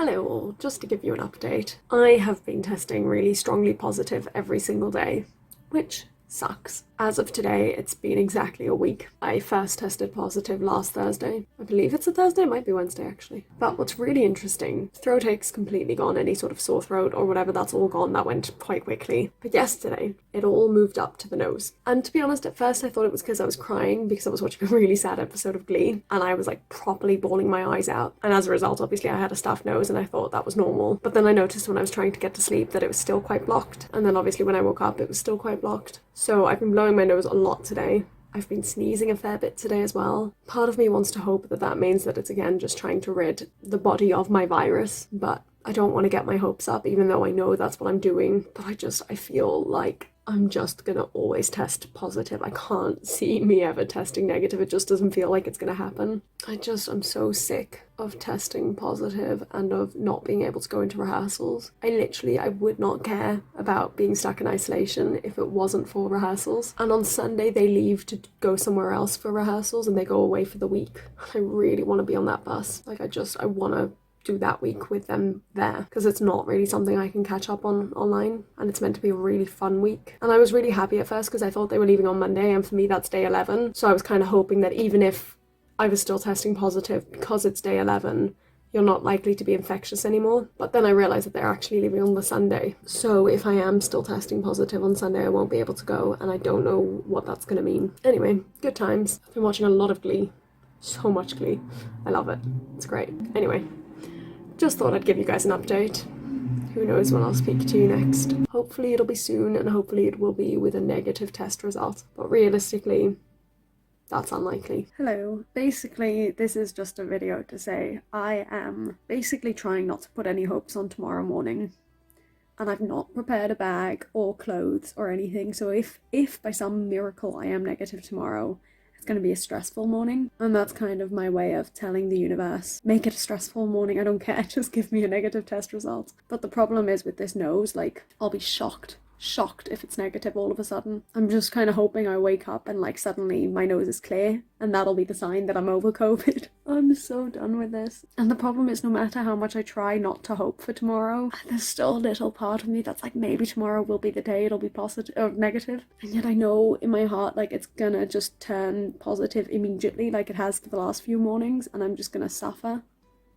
Hello all, just to give you an update. I have been testing really strongly positive every single day, which sucks. As of today, it's been exactly a week. I first tested positive last Thursday. I believe it's a Thursday, it might be Wednesday actually. But what's really interesting, throat ache's completely gone, any sort of sore throat or whatever, that's all gone. That went quite quickly. But yesterday, it all moved up to the nose. And to be honest, at first I thought it was because I was crying because I was watching a really sad episode of Glee and I was like properly bawling my eyes out. And as a result, obviously I had a stuffed nose and I thought that was normal. But then I noticed when I was trying to get to sleep that it was still quite blocked. And then obviously when I woke up, it was still quite blocked. So I've been blowing my nose a lot today. I've been sneezing a fair bit today as well. Part of me wants to hope that that means that it's again just trying to rid the body of my virus, but I don't want to get my hopes up even though I know that's what I'm doing. But I feel like I'm just gonna always test positive. I can't see me ever testing negative. It just doesn't feel like it's gonna happen. I'm so sick of testing positive and of not being able to go into rehearsals. I would not care about being stuck in isolation if it wasn't for rehearsals. And on Sunday they leave to go somewhere else for rehearsals and they go away for the week. I really want to be on that bus. I want to do that week with them there because it's not really something I can catch up on online, and it's meant to be a really fun week. And I was really happy at first because I thought they were leaving on Monday, and for me that's day 11, so I was kind of hoping that even if I was still testing positive, because it's day 11 you're not likely to be infectious anymore. But then I realised that they're actually leaving on the Sunday, so if I am still testing positive on Sunday I won't be able to go, and I don't know what that's going to mean. Anyway, good times. I've been watching a lot of Glee. So much Glee. I love it. It's great. Anyway, just thought I'd give you guys an update. Who knows when I'll speak to you next. Hopefully it'll be soon, and hopefully it will be with a negative test result. But realistically, that's unlikely. Hello. Basically, this is just a video to say I am basically trying not to put any hopes on tomorrow morning. And I've not prepared a bag or clothes or anything. So if by some miracle I am negative tomorrow, it's going to be a stressful morning, and that's kind of my way of telling the universe, make it a stressful morning, I don't care, just give me a negative test result. But the problem is with this nose, like, I'll be shocked if it's negative all of a sudden. I'm just kind of hoping I wake up and like suddenly my nose is clear and that'll be the sign that I'm over COVID. I'm so done with this. And the problem is, no matter how much I try not to hope for tomorrow, there's still a little part of me that's like, maybe tomorrow will be the day it'll be positive or negative. And yet I know in my heart like it's gonna just turn positive immediately like it has for the last few mornings, and I'm just gonna suffer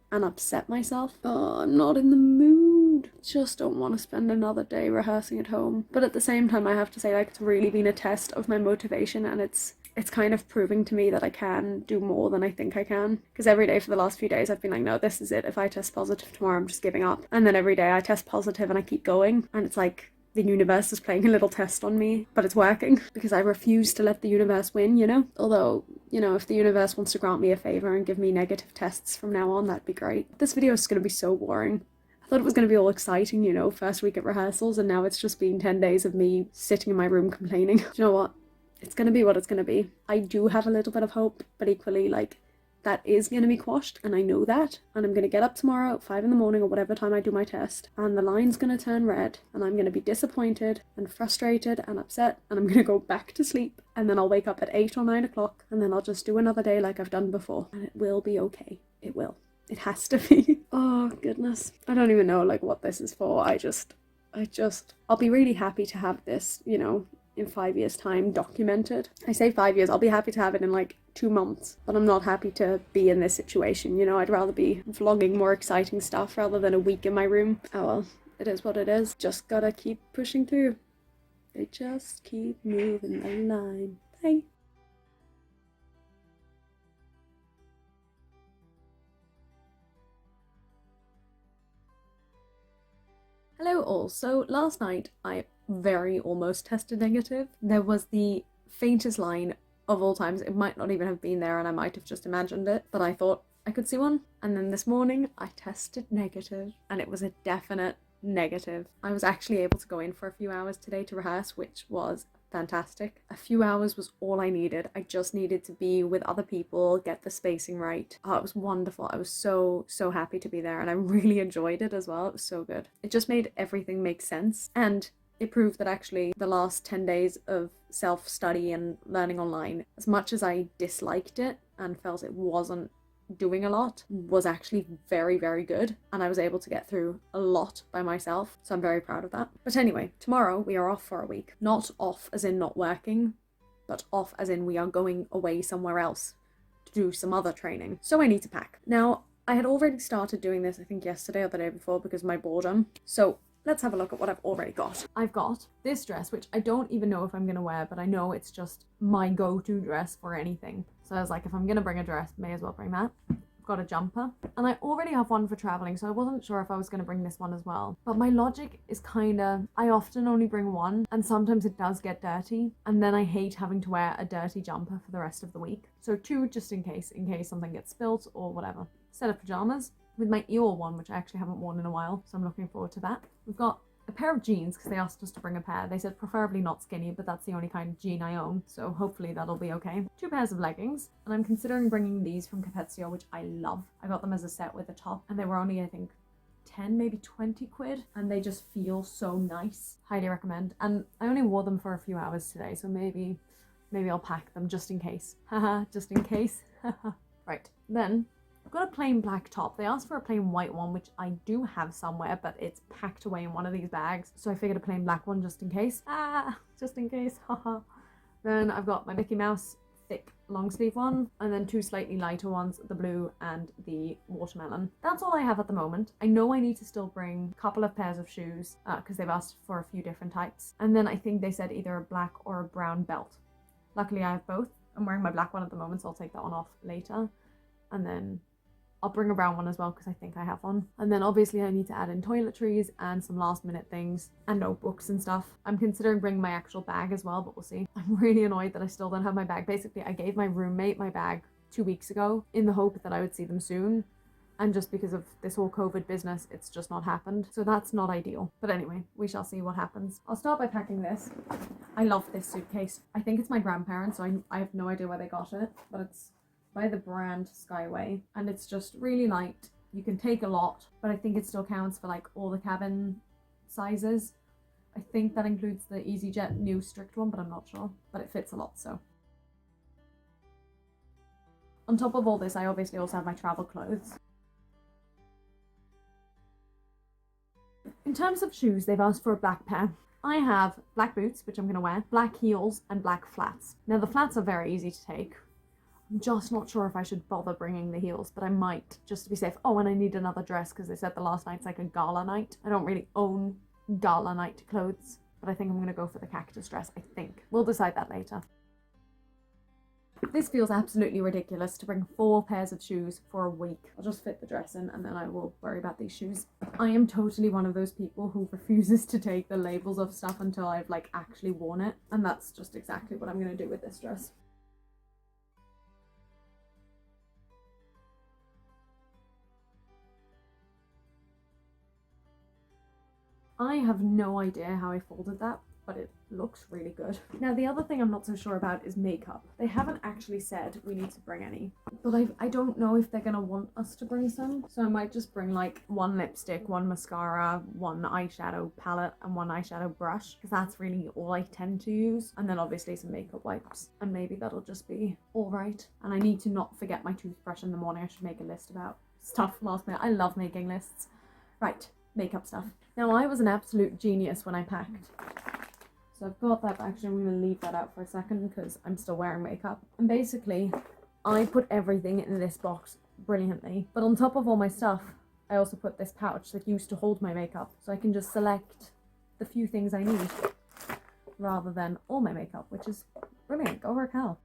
and upset myself. Oh, I'm not in the mood. Just don't want to spend another day rehearsing at home. But at the same time, I have to say, like, it's really been a test of my motivation, and it's kind of proving to me that I can do more than I think I can. Because every day for the last few days I've been like, no, this is it. If I test positive tomorrow, I'm just giving up. And then every day I test positive and I keep going, and it's like the universe is playing a little test on me, but it's working because I refuse to let the universe win, you know? Although, you know, if the universe wants to grant me a favour and give me negative tests from now on, that'd be great. This video is going to be so boring. I thought it was going to be all exciting, you know, first week at rehearsals, and now it's just been 10 days of me sitting in my room complaining. Do you know what? It's going to be what it's going to be. I do have a little bit of hope, but equally, like, that is going to be quashed, and I know that, and I'm going to get up tomorrow at 5 in the morning or whatever time I do my test, and the line's going to turn red, and I'm going to be disappointed and frustrated and upset, and I'm going to go back to sleep, and then I'll wake up at 8 or 9 o'clock, and then I'll just do another day like I've done before, and it will be okay. It will. It has to be. Oh goodness. I don't even know like what this is for. I'll be really happy to have this, you know, in 5 years' time documented. I say 5 years, I'll be happy to have it in like 2 months, but I'm not happy to be in this situation, you know. I'd rather be vlogging more exciting stuff rather than a week in my room. Oh well, it is what it is. Just gotta keep pushing through. They just keep moving the line. Bye. Hello all. So last night I very almost tested negative. There was the faintest line of all times. It might not even have been there and I might have just imagined it, but I thought I could see one. And then this morning I tested negative, and it was a definite negative. I was actually able to go in for a few hours today to rehearse, which was fantastic. A few hours was all I needed. I just needed to be with other people, get the spacing right. Oh, it was wonderful. I was so happy to be there, and I really enjoyed it as well. It was so good. It just made everything make sense, and it proved that actually the last 10 days of self-study and learning online, as much as I disliked it and felt it wasn't doing a lot was actually very, very good, and I was able to get through a lot by myself, so I'm very proud of that. But anyway, tomorrow we are off for a week. Not off as in not working, but off as in we are going away somewhere else to do some other training. So I need to pack. Now, I had already started doing this, I think yesterday or the day before, because of my boredom. So let's have a look at what I've already got. I've got this dress, which I don't even know if I'm gonna wear, but I know it's just my go-to dress for anything. So I was like, if I'm gonna bring a dress, may as well bring that. I've got a jumper, and I already have one for traveling, so I wasn't sure if I was gonna bring this one as well. But my logic is kinda, I often only bring one, and sometimes it does get dirty, and then I hate having to wear a dirty jumper for the rest of the week. So two, just in case something gets spilt or whatever. Set of pajamas with my Eeyore one, which I actually haven't worn in a while, so I'm looking forward to that. We've got a pair of jeans, because they asked us to bring a pair. They said preferably not skinny, but that's the only kind of jean I own, so hopefully that'll be okay. 2 pairs of leggings, and I'm considering bringing these from Capezio, which I love. I got them as a set with a top, and they were only, I think, 10, maybe 20 quid, and they just feel so nice. Highly recommend. And I only wore them for a few hours today, so maybe I'll pack them just in case. Haha, just in case. Right, then I've got a plain black top. They asked for a plain white one, which I do have somewhere, but it's packed away in one of these bags. So I figured a plain black one just in case. Just in case, haha. Then I've got my Mickey Mouse thick long sleeve one, and then 2 slightly lighter ones, the blue and the watermelon. That's all I have at the moment. I know I need to still bring a couple of pairs of shoes, because they've asked for a few different types. And then I think they said either a black or a brown belt. Luckily I have both. I'm wearing my black one at the moment, so I'll take that one off later. And then I'll bring a brown one as well, because I think I have one. And then obviously I need to add in toiletries and some last minute things and notebooks and stuff. I'm considering bringing my actual bag as well, but we'll see. I'm really annoyed that I still don't have my bag. Basically, I gave my roommate my bag 2 weeks ago in the hope that I would see them soon. And just because of this whole COVID business, it's just not happened. So that's not ideal. But anyway, we shall see what happens. I'll start by packing this. I love this suitcase. I think it's my grandparents', so I have no idea where they got it, but it's by the brand Skyway, and it's just really light. You can take a lot, but I think it still counts for like all the cabin sizes. I think that includes the EasyJet new strict one, but I'm not sure, but it fits a lot. So on top of all this, I obviously also have my travel clothes. In terms of shoes, they've asked for a black pair. I have black boots, which I'm going to wear, black heels and black flats. Now the flats are very easy to take. I'm just not sure if I should bother bringing the heels, but I might, just to be safe. Oh, and I need another dress, because they said the last night's like a gala night. I don't really own gala night clothes, but I think I'm going to go for the cactus dress, I think. We'll decide that later. This feels absolutely ridiculous to bring 4 pairs of shoes for a week. I'll just fit the dress in and then I will worry about these shoes. I am totally one of those people who refuses to take the labels of stuff until I've like actually worn it, and that's just exactly what I'm going to do with this dress. I have no idea how I folded that, but it looks really good. Now, the other thing I'm not so sure about is makeup. They haven't actually said we need to bring any, but I don't know if they're gonna want us to bring some. So I might just bring like 1 lipstick, 1 mascara, 1 eyeshadow palette, and 1 eyeshadow brush, because that's really all I tend to use. And then obviously some makeup wipes, and maybe that'll just be all right. And I need to not forget my toothbrush in the morning. I should make a list about stuff last minute. I love making lists. Right. Makeup stuff. Now, I was an absolute genius when I packed. So I've got that, actually I'm going to leave that out for a second because I'm still wearing makeup. And basically, I put everything in this box brilliantly. But on top of all my stuff, I also put this pouch that used to hold my makeup. So I can just select the few things I need rather than all my makeup, which is brilliant. Go Raquel.